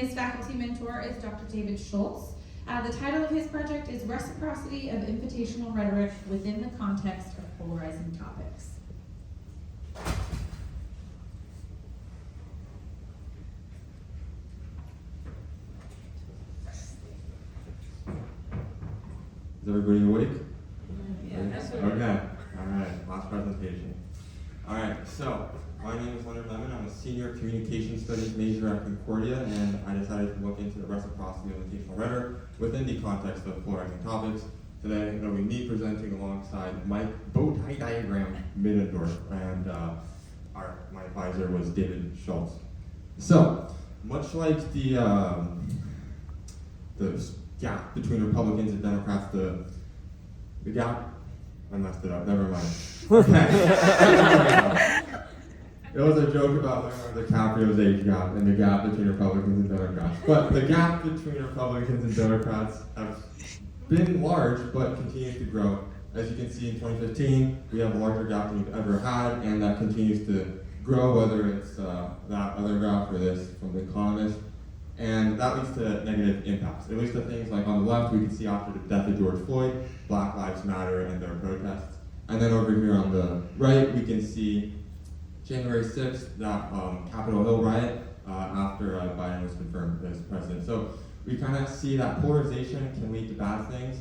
his faculty mentor is Dr. David Schultz. The title of his project is Reciprocity of Invitational Rhetoric within the Context of Polarizing Topics. Is everybody awake? Yeah. Okay. All right. Last presentation. All right. So my name is Leonard Lemon. I'm a senior communication studies major at Concordia, and I decided to look into the reciprocity of invitational rhetoric within the context of polarizing topics. Today, it'll be me presenting alongside Mike Bowtie Diagram Middendorf, and my advisor was David Schultz. So, much like the gap between Republicans and Democrats, the gap, I messed it up, never mind. Okay. It was a joke about Leonardo DiCaprio's age gap and the gap between Republicans and Democrats. But the gap between Republicans and Democrats has been large, but continues to grow. As you can see in 2015, we have a larger gap than we've ever had, and that continues to grow, whether it's that other graph or this from The Economist. And that leads to negative impacts. It leads to things like on the left, we can see after the death of George Floyd, Black Lives Matter and their protests. And then over here on the right, we can see January 6th, that Capitol Hill riot after Biden was confirmed as president. So we kind of see that polarization can lead to bad things.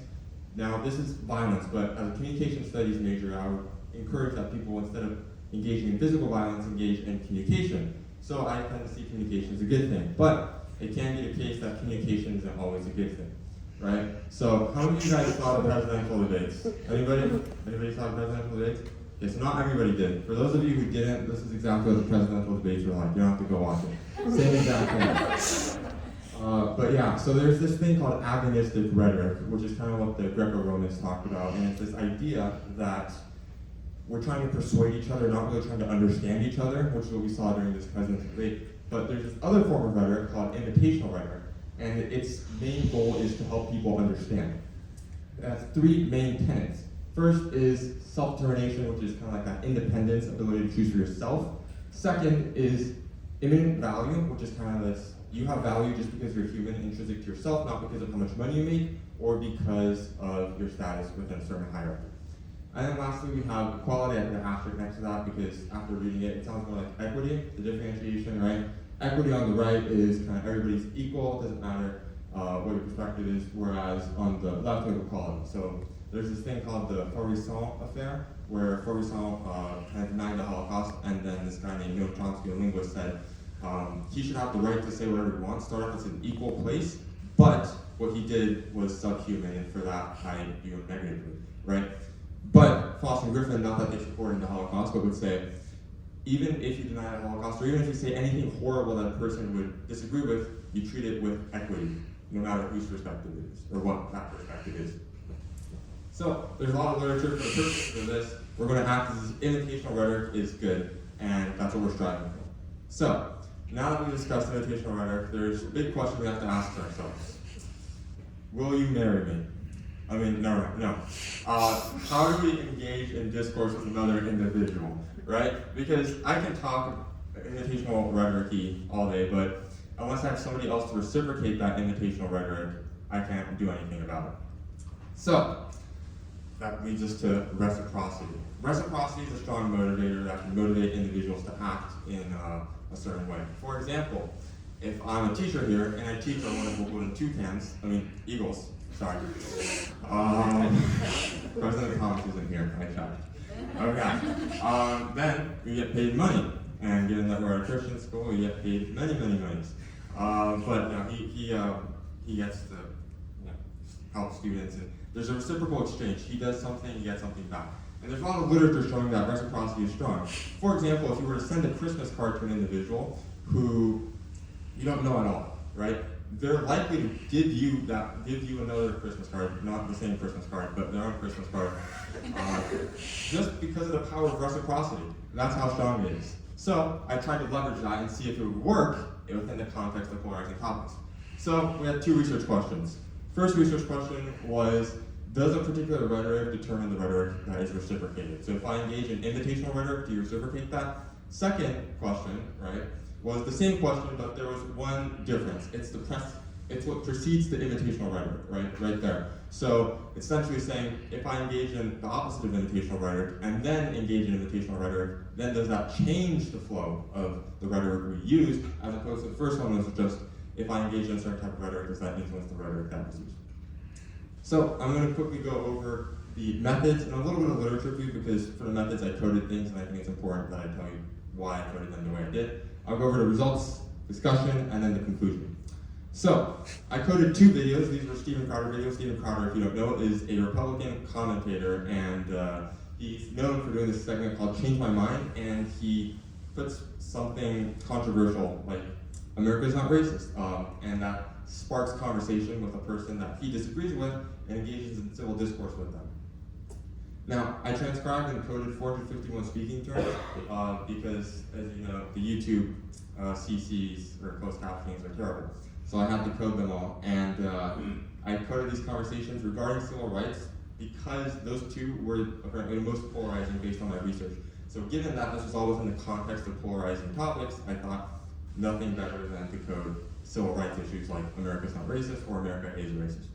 Now, this is violence, but as a communication studies major, I would encourage that people, instead of engaging in physical violence, engage in communication. So I tend to see communication as a good thing, but it can be the case that communication isn't always a good thing, right? So how many of you guys saw the presidential debates? Anybody? Anybody saw the presidential debates? Okay, so not everybody did. For those of you who didn't, this is exactly what the presidential debates were like. You don't have to go watch it. Same exact thing. But yeah, so there's this thing called agonistic rhetoric, which is kind of what the Greco-Romans talked about, and it's this idea that we're trying to persuade each other, not really trying to understand each other, which is what we saw during this presidential debate. But there's this other form of rhetoric called invitational rhetoric, and its main goal is to help people understand. It has three main tenets. First is self-determination, which is kind of like that independence, ability to choose for yourself. Second is immanent value, which is kind of this, you have value just because you're human, intrinsic to yourself, not because of how much money you make, or because of your status within a certain hierarchy. And then lastly, we have equality. I put an asterisk next to that because after reading it, it sounds more like equity, the differentiation, right? Equity on the right is kind of everybody's equal, it doesn't matter what your perspective is, whereas on the left we have equality. So there's this thing called the Polarization affair, where Polarization kind of denied the Holocaust, and then this guy named Noam Chomsky, a linguist, said he should have the right to say whatever he wants, start off as an equal place, but what he did was subhuman, and for that I view him negatively, right? But Foster and Griffin, not that they supported the Holocaust, but would say, even if you deny the Holocaust, or even if you say anything horrible that a person would disagree with, you treat it with equity, no matter whose perspective it is, or what that perspective is. So, there's a lot of literature for the purpose of this. We're going to act as invitational rhetoric is good, and that's what we're striving for. So, now that we've discussed invitational rhetoric, there's a big question we have to ask ourselves. Will you marry me? I mean, no. How do we engage in discourse with another individual, right? Because I can talk invitational rhetoric all day, but unless I have somebody else to reciprocate that invitational rhetoric, I can't do anything about it. So, that leads us to reciprocity. Reciprocity is a strong motivator that can motivate individuals to act in a certain way. For example, if I'm a teacher here and I teach our wonderful golden toucans, eagles, sorry. President Thomas isn't here, I checked. Okay, then you get paid money, and given that we're at a Christian school, you get paid many monies. But no, he gets to help students, and there's a reciprocal exchange. He does something, you get something back. And there's a lot of literature showing that reciprocity is strong. For example, if you were to send a Christmas card to an individual who you don't know at all, right? They're likely to give you another Christmas card, not the same Christmas card, but their own Christmas card, just because of the power of reciprocity. That's how strong it is. So I tried to leverage that and see if it would work within the context of polarizing topics. So we had two research questions. First research question was, does a particular rhetoric determine the rhetoric that is reciprocated? So if I engage in invitational rhetoric, do you reciprocate that? Second question, right? was the same question, but there was one difference. It's what precedes the invitational rhetoric, right there. So it's essentially saying, if I engage in the opposite of invitational rhetoric and then engage in invitational rhetoric, then does that change the flow of the rhetoric we use, as opposed to the first one was just, if I engage in a certain type of rhetoric, does that influence the rhetoric that was used? So I'm going to quickly go over the methods and a little bit of literature review, because for the methods I coded things and I think it's important that I tell you why I coded them the way I did. I'll go over the results, discussion, and then the conclusion. So, I coded 2 videos. These were Steven Crowder videos. Steven Crowder, if you don't know, is a Republican commentator, and he's known for doing this segment called Change My Mind, and he puts something controversial, like America's not racist, and that sparks conversation with a person that he disagrees with and engages in civil discourse with them. Now, I transcribed and coded 451 speaking terms because, as you know, the YouTube CCs or closed captionings are terrible. So I had to code them all, and I coded these conversations regarding civil rights because those 2 were apparently the most polarizing based on my research. So given that this was all within the context of polarizing topics, I thought nothing better than to code civil rights issues like America's not racist or America is racist.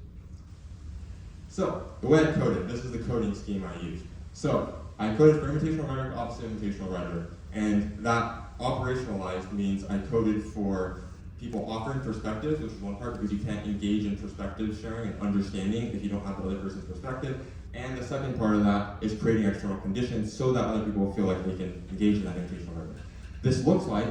So, the way I coded, this is the coding scheme I used. So, I coded for invitational rhetoric, opposite invitational rhetoric, and that operationalized means I coded for people offering perspectives, which is one part because you can't engage in perspective sharing and understanding if you don't have the other person's perspective. And the second part of that is creating external conditions so that other people feel like they can engage in that invitational rhetoric. This looks like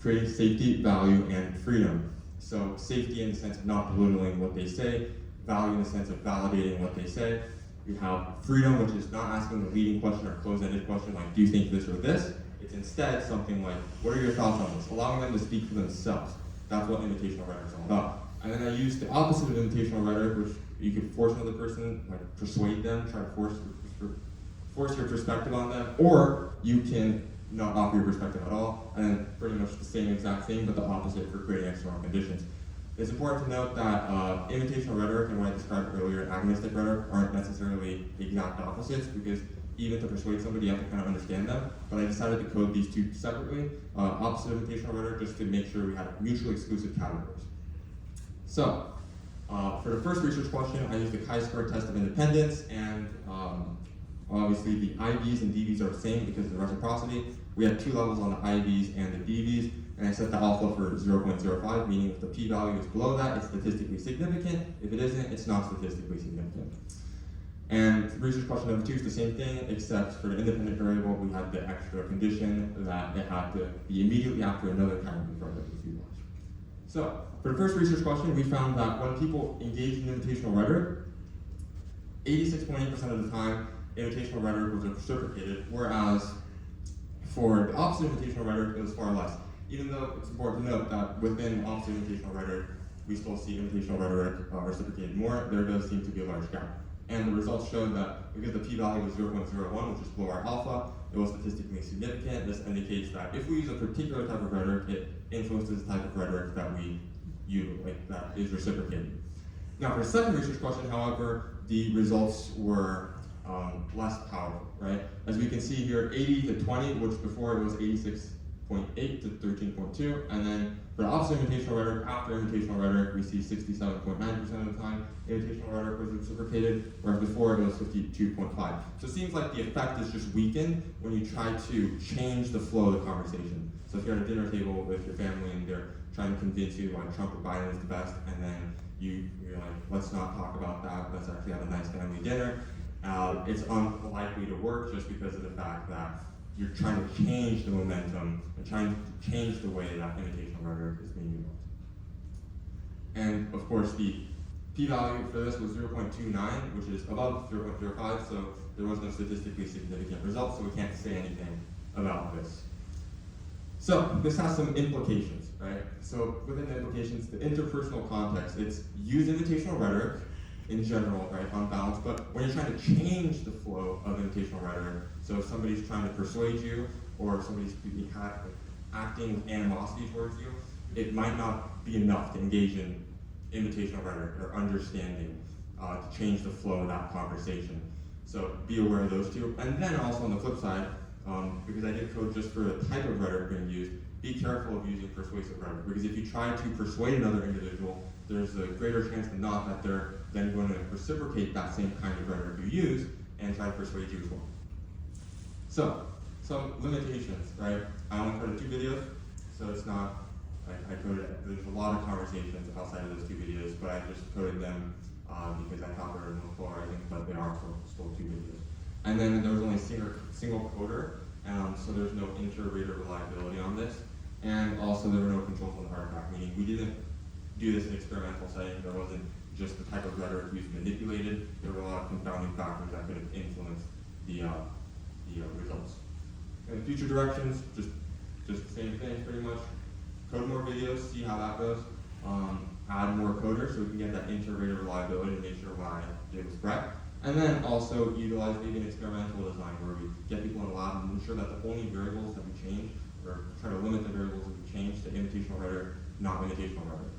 creating safety, value, and freedom. So safety in the sense of not belittling what they say, value in the sense of validating what they say. You have freedom, which is not asking the leading question or closed-ended question like, do you think this or this? It's instead something like, what are your thoughts on this? Allowing them to speak for themselves. That's what invitational rhetoric is all about. And then I used the opposite of invitational rhetoric, which you could force another person, like persuade them, try to force your perspective on them, or you can not offer your perspective at all, and then pretty much the same exact thing, but the opposite for creating external conditions. It's important to note that invitational rhetoric and what I described earlier, agonistic rhetoric, aren't necessarily exact opposites, because even to persuade somebody, you have to kind of understand them. But I decided to code these 2 separately, opposite invitational rhetoric, just to make sure we had mutually exclusive categories. So, for the first research question, I used the chi-square test of independence, and obviously the IVs and DVs are the same because of the reciprocity. We had 2 levels on the IVs and the DVs, and I set the alpha for 0.05, meaning if the p-value is below that, it's statistically significant. If it isn't, it's not statistically significant. And research question number 2 is the same thing, except for the independent variable, we had the extra condition that it had to be immediately after another kind of variable was utilized. So, for the first research question, we found that when people engage in invitational rhetoric, 86.8% of the time, invitational rhetoric was reciprocated, whereas for the opposite invitational rhetoric, it was far less. Even though it's important to note that within opposite invitational rhetoric, we still see invitational rhetoric reciprocated more, there does seem to be a large gap. And the results showed that because the p-value was 0.01, which is below our alpha, it was statistically significant. This indicates that if we use a particular type of rhetoric, it influences the type of rhetoric that we use, like that is reciprocated. Now, for the second research question, however, the results were less powerful, right? As we can see here, 80 to 20, which before it was 86.8 to 13.2, and then for the opposite invitational rhetoric, after invitational rhetoric, we see 67.9% of the time invitational rhetoric was reciprocated, whereas before it was 52.5. So it seems like the effect is just weakened when you try to change the flow of the conversation. So if you're at a dinner table with your family and they're trying to convince you like Trump or Biden is the best, and then you're like, let's not talk about that, let's actually have a nice family dinner. It's unlikely to work just because of the fact that you're trying to change the momentum and trying to change the way that invitational rhetoric is being utilized. And of course, the p-value for this was 0.29, which is above 0.05, so there was no statistically significant result, so we can't say anything about this. So this has some implications, right? So within the implications, the interpersonal context, it's use invitational rhetoric in general, right, on balance, but when you're trying to change the flow of invitational rhetoric, so if somebody's trying to persuade you, or if somebody's acting with animosity towards you, it might not be enough to engage in invitational rhetoric or understanding to change the flow of that conversation. So be aware of those 2. And then also on the flip side, because I did code just for the type of rhetoric being used, be careful of using persuasive rhetoric, because if you try to persuade another individual, there's a greater chance than not that they're then going to reciprocate that same kind of rhetoric you use and try to persuade you as well. So, some limitations, right? I only coded 2 videos, so it's not, I coded, there's a lot of conversations outside of those 2 videos, but I just coded them because I thought they were most polarizing, but they are still 2 videos. And then there was only a single coder, so there's no inter-reader reliability on this. And also there were no controls on the artifact, meaning we didn't do this in experimental setting. There wasn't just the type of rhetoric used manipulated. There were a lot of confounding factors that could have influenced the results. And future directions, just the same thing pretty much. Code more videos, see how that goes. Add more coders so we can get that inter-reader reliability to make sure what I did was correct. And then also utilize maybe an experimental design where we get people in a lab and ensure that the only variables that we change, or try to limit the variables that we change to invitational rhetoric, not invitational rhetoric.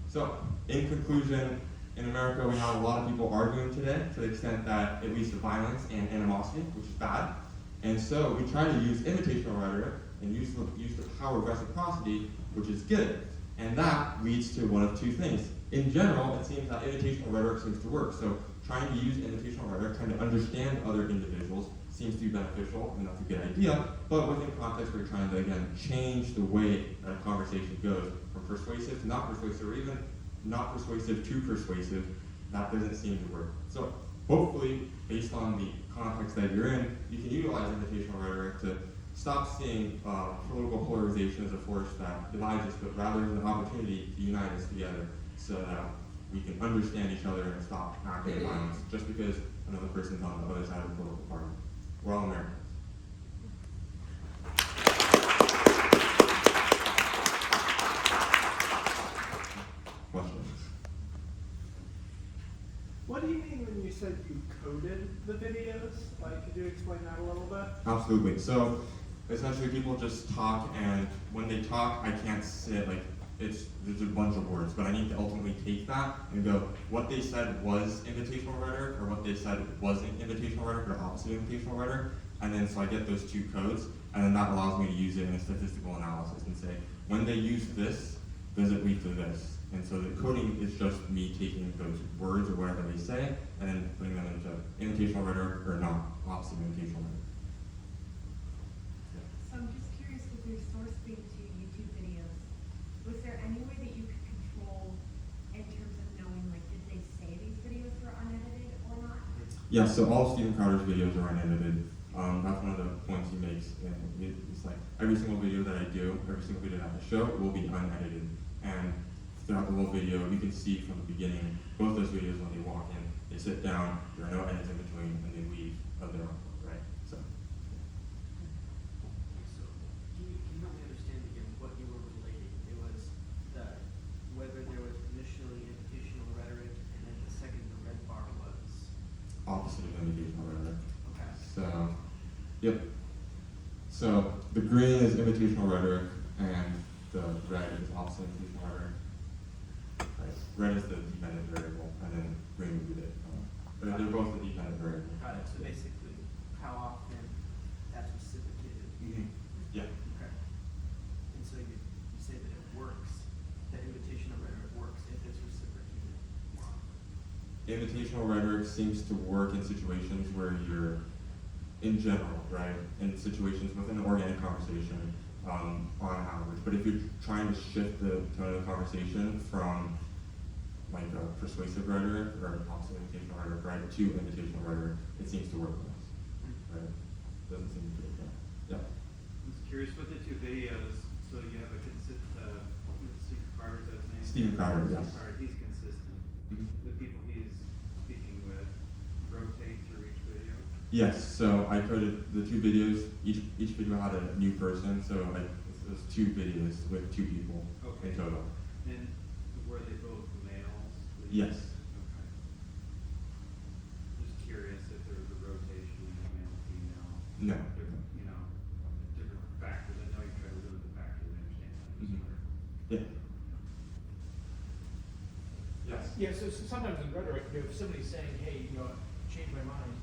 So, in conclusion, in America we have a lot of people arguing today to the extent that it leads to violence and animosity, which is bad. And so we try to use invitational rhetoric and use the power of reciprocity, which is good. And that leads to one of 2 things. In general, it seems that invitational rhetoric seems to work. So trying to use invitational rhetoric, trying to understand other individuals seems to be beneficial, and that's a good idea. But within context, we're trying to, again, change the way a conversation goes from persuasive to not persuasive, or even not persuasive to persuasive. That doesn't seem to work. So hopefully, based on the context that you're in, you can utilize invitational rhetoric to stop seeing political polarization as a force that divides us, but rather as an opportunity to unite us together so that we can understand each other and stop acting violence just because another person's on the other side of the political party. We're all Americans. Questions? What do you mean when you said you coded the videos? Like, could you explain that a little bit? Absolutely. So essentially people just talk, and when they talk, I can't say, like, there's a bunch of words, but I need to ultimately take that and go, what they said was invitational rhetoric, or what they said wasn't invitational rhetoric, or opposite invitational rhetoric, and then so I get those 2 codes, and then that allows me to use it in a statistical analysis and say, when they use this, does it lead to this? And so the coding is just me taking those words or whatever they say, and then putting them into invitational rhetoric or not, opposite invitational rhetoric. So I'm just curious, with your source being 2 YouTube videos, was there any way that you could control in terms of knowing, like, did they say these videos were unedited or not? Yeah, so all of Steven Crowder's videos are unedited. That's one of the points he makes. And it's like every single video that I do, every single video that I show will be unedited. And throughout the whole video, you can see from the beginning, both those videos when they walk in, they sit down, there are no edits in between, and they leave of their own, right? So. So, can you help me understand again what you were relating? It was whether there was initially invitational rhetoric, and then the second, the red bar was? Opposite of invitational rhetoric. Okay. So, yep. So the green is invitational rhetoric, and the red is opposite invitational rhetoric. Right. Red is the dependent variable, and then green would be the. They're both the dependent variable. Got it. So basically, how often that's reciprocated? Mm-hmm. Yeah. Okay. And so you say that it works, that invitational rhetoric works if it's reciprocated more often. Invitational rhetoric seems to work in situations where you're, in general, right, in situations within an organic conversation, on average. But if you're trying to shift the tone of the conversation from like a persuasive rhetoric or opposite invitational rhetoric, right, to invitational rhetoric, it seems to work less, right? Doesn't seem to work that. Yeah. I was curious with the 2 videos, so you have a Steve Crowder's his name? Steven Crowder, yes. Steve Crowder, he's consistent. The people he's speaking with rotate through each video? Yes, so I coded the 2 videos, each video had a new person, so it was 2 videos with 2 people in total. And were they both males? Yes. Okay. Just curious if there was a rotation in male, female. No. Different, different factors. I know you try to limit the factors, I understand that. Mhm. Yeah. Yes. Yeah, so sometimes in rhetoric, if somebody's saying, hey, change my mind,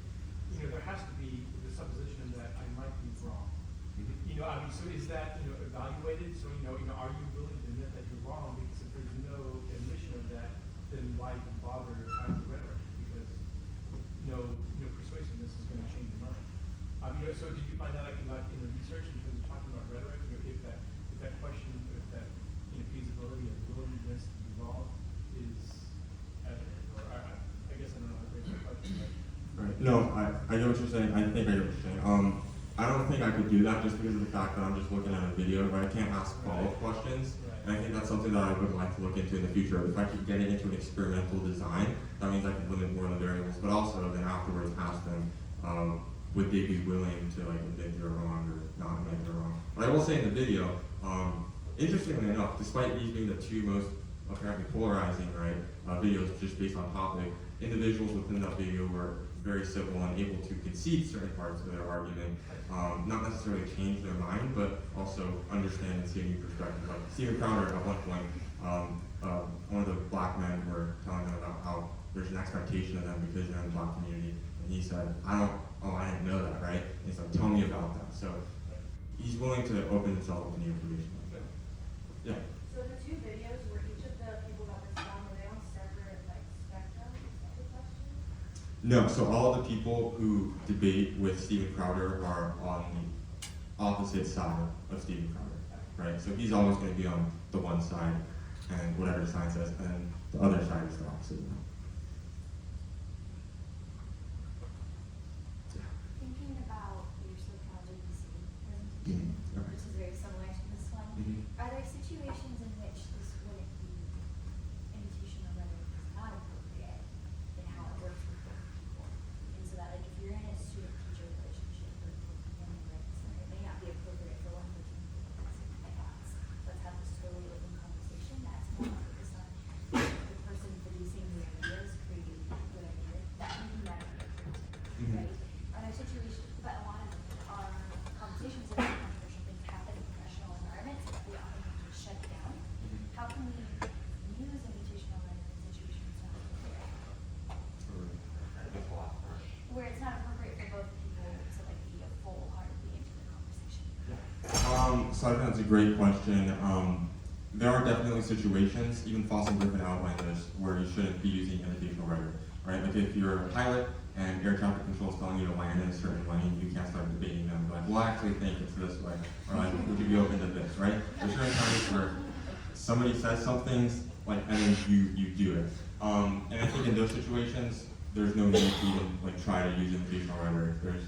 there has to be the supposition that I might be wrong. Mhm. I mean, so is that, evaluated? So, are you willing to admit that you're wrong? Because if there's no admission of that, then why even bother having the rhetoric? Because persuasiveness is going to change your mind. So did you find that out in the research in terms of talking about rhetoric? If that question, if that feasibility and willingness to be wrong is evident, or I guess I don't know how to phrase that question. Right. No, I get what you're saying. I think I get what you're saying. I don't think I could do that just because of the fact that I'm just looking at a video, right? I can't ask follow-up questions. Right. And I think that's something that I would like to look into in the future. If I keep getting into an experimental design, that means I can limit more of the variables, but also then afterwards ask them, would they be willing to admit they're wrong or not admit they're wrong? But I will say in the video, interestingly enough, despite these being the two most apparently polarizing, right, videos just based on topic, individuals within that video were very civil and able to concede certain parts of their argument, not necessarily change their mind, but also understand and see a new perspective. Like Stephen Crowder at one point, one of the black men were telling them about how there's an expectation of them because they're in the black community, and he said, I didn't know that, right? And he's like, tell me about that. So he's willing to open himself up to new information. Yeah. So the two videos, were each of the people that respond, were they on separate spectrums? Is that the question? No, so all the people who debate with Stephen Crowder are on the opposite side of Stephen Crowder, right? So he's always going to be on the one side, and whatever the side says, and the other side is the opposite. Thinking about your SoCal JPC presentation, Okay. which is very similar to this one, are there situations in which this wouldn't be invitational rhetoric is not appropriate in how it works with both people? And so that if you're in a student-teacher relationship or family rights, it may not be appropriate for one person to be like us. Let's have this totally open conversation that's more focused on the person producing the ideas, creating good ideas. That may be better, right? Are there situations, but a lot of our conversations about controversial things happen in professional environments, but we often have to shut it down. How can we use invitational rhetoric in situations not appropriate? Where it's not appropriate for both people to be a full-heartedly into the conversation. So I think that's a great question. There are definitely situations, even Foster Griffin outlined this, where you shouldn't be using invitational rhetoric, right? Like if you're a pilot and air traffic control is telling you to land in a certain lane, you can't start debating them. Like, well, I actually think it's this way, or like, would you be open to this, right? There's certain times where somebody says something, and then you do it. And I think in those situations, there's no need to even try to use invitational rhetoric.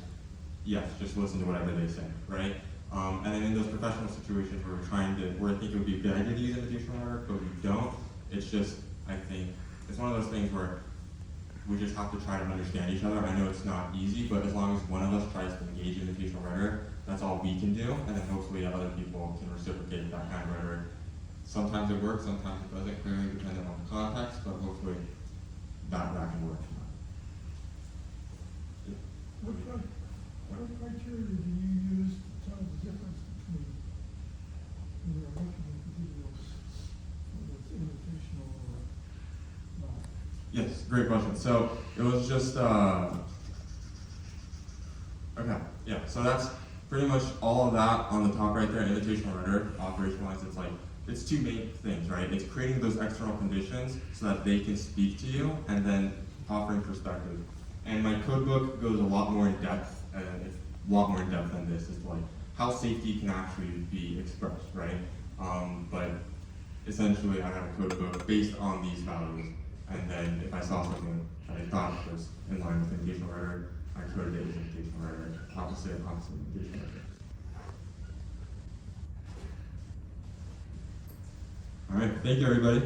Just listen to whatever they say, right? And then in those professional situations where where I think it would be a good idea to use invitational rhetoric, but we don't, it's just, I think, it's one of those things where we just have to try to understand each other. I know it's not easy, but as long as one of us tries to engage in invitational rhetoric, that's all we can do, and then hopefully other people can reciprocate that kind of rhetoric. Sometimes it works, sometimes it doesn't, clearly depending on the context, but hopefully that can work. Yeah. What criteria do you use to tell the difference between when you're looking at the videos, whether it's invitational or not? Yes, great question. So it was just, okay, yeah, so that's pretty much all of that on the top right there, invitational rhetoric. Operationalized, it's two main things, right? It's creating those external conditions so that they can speak to you, and then offering perspective. And my code book goes a lot more in depth, and it's a lot more in depth than this. It's how safety can actually be expressed, right? But essentially, I have a code book based on these values, and then if I saw something that I thought was in line with invitational rhetoric, I coded it as invitational rhetoric, opposite invitational rhetoric. All right, thank you, everybody.